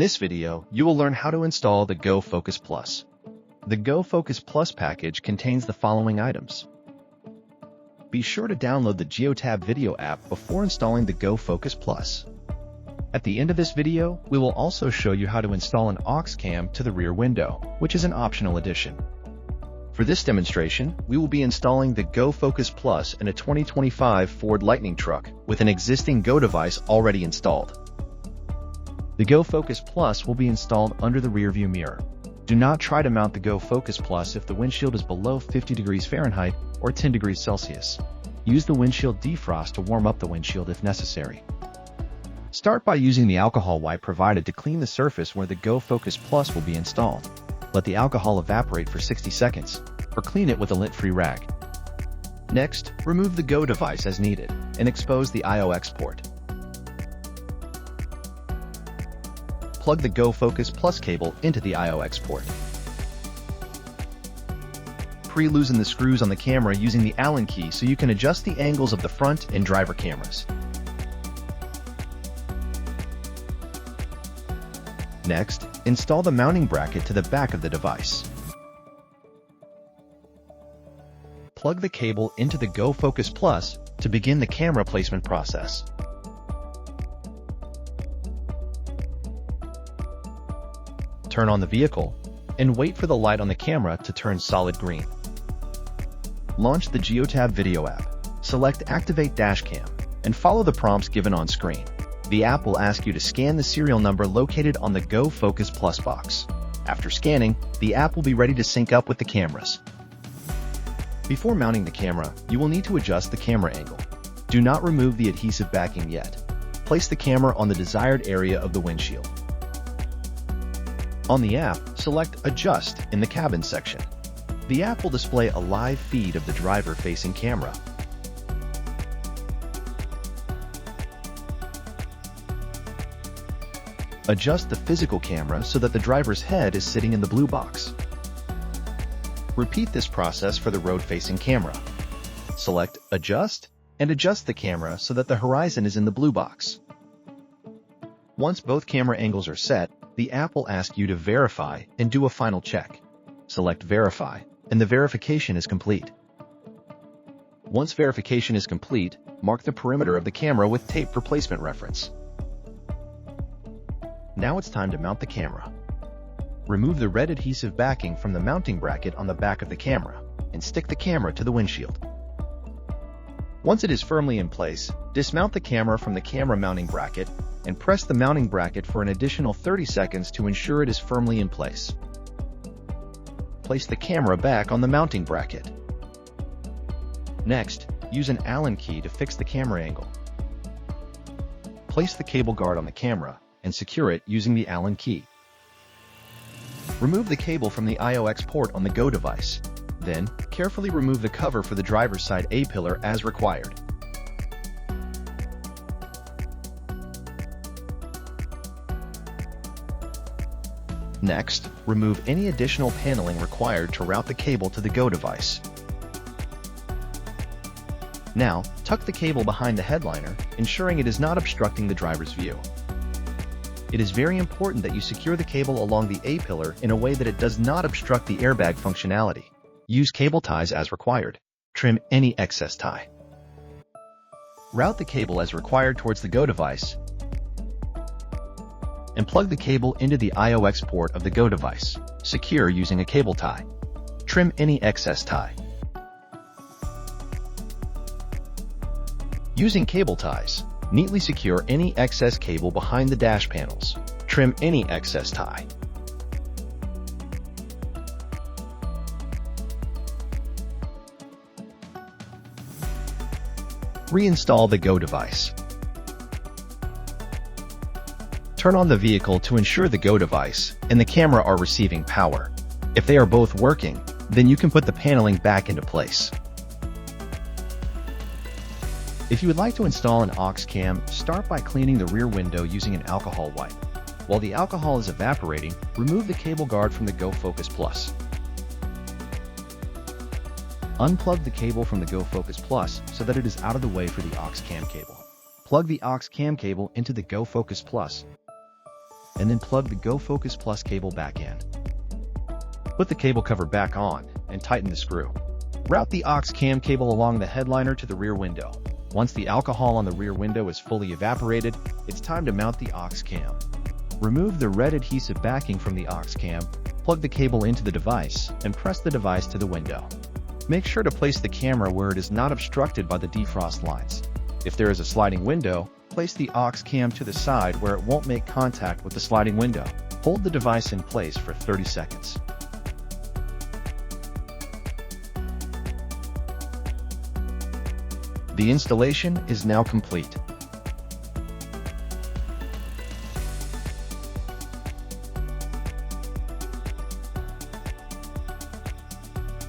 this video, you will learn how to install the Go Focus Plus. The Go Focus Plus package contains the following items. Be sure to download the Geotab video app before installing the Go Focus Plus. At the end of this video, we will also show you how to install an aux cam to the rear window, which is an optional addition. For this demonstration, we will be installing the Go Focus Plus in a 2025 Ford Lightning truck with an existing Go device already installed. The Go Focus Plus will be installed under the rear view mirror. Do not try to mount the Go Focus Plus if the windshield is below 50 degrees Fahrenheit or 10 degrees Celsius. Use the windshield defrost to warm up the windshield if necessary. Start by using the alcohol wipe provided to clean the surface where the Go Focus Plus will be installed. Let the alcohol evaporate for 60 seconds, or clean it with a lint-free rag. Next, remove the Go device as needed, and expose the IOX port. Plug the Go Focus Plus cable into the IOX port. Pre-loosen the screws on the camera using the Allen key so you can adjust the angles of the front and driver cameras. Next, install the mounting bracket to the back of the device. Plug the cable into the Go Focus Plus to begin the camera placement process. Turn on the vehicle and wait for the light on the camera to turn solid green. Launch the Geotab video app. Select Activate Dashcam and follow the prompts given on screen. The app will ask you to scan the serial number located on the Go Focus Plus box. After scanning, the app will be ready to sync up with the cameras. Before mounting the camera, you will need to adjust the camera angle. Do not remove the adhesive backing yet. Place the camera on the desired area of the windshield. On the app, select Adjust in the Cabin section. The app will display a live feed of the driver-facing camera. Adjust the physical camera so that the driver's head is sitting in the blue box. Repeat this process for the road-facing camera. Select Adjust and adjust the camera so that the horizon is in the blue box. Once both camera angles are set, the app will ask you to verify and do a final check. Select Verify, and the verification is complete. Once verification is complete, mark the perimeter of the camera with tape for placement reference. Now it's time to mount the camera. Remove the red adhesive backing from the mounting bracket on the back of the camera and stick the camera to the windshield. Once it is firmly in place, dismount the camera from the camera mounting bracket and press the mounting bracket for an additional 30 seconds to ensure it is firmly in place. Place the camera back on the mounting bracket. Next, use an Allen key to fix the camera angle. Place the cable guard on the camera and secure it using the Allen key. Remove the cable from the IOX port on the Go device. Then, carefully remove the cover for the driver's side A-pillar as required. Next, remove any additional paneling required to route the cable to the Go device. Now, tuck the cable behind the headliner, ensuring it is not obstructing the driver's view. It is very important that you secure the cable along the A-pillar in a way that it does not obstruct the airbag functionality. Use cable ties as required. Trim any excess tie. Route the cable as required towards the Go device and plug the cable into the IOX port of the Go device. Secure using a cable tie. Trim any excess tie. Using cable ties, neatly secure any excess cable behind the dash panels. Trim any excess tie. Reinstall the Go device. Turn on the vehicle to ensure the Go device and the camera are receiving power. If they are both working, then you can put the paneling back into place. If you would like to install an aux cam, start by cleaning the rear window using an alcohol wipe. While the alcohol is evaporating, remove the cable guard from the Go Focus Plus. Unplug the cable from the Go Focus Plus so that it is out of the way for the aux cam cable. Plug the aux cam cable into the Go Focus Plus. and then plug the Go Focus Plus cable back in. Put the cable cover back on and tighten the screw. Route the aux cam cable along the headliner to the rear window. Once the alcohol on the rear window is fully evaporated, it's time to mount the aux cam. Remove the red adhesive backing from the aux cam, plug the cable into the device, and press the device to the window. Make sure to place the camera where it is not obstructed by the defrost lines. If there is a sliding window, place the aux cam to the side where it won't make contact with the sliding window. Hold the device in place for 30 seconds. The installation is now complete.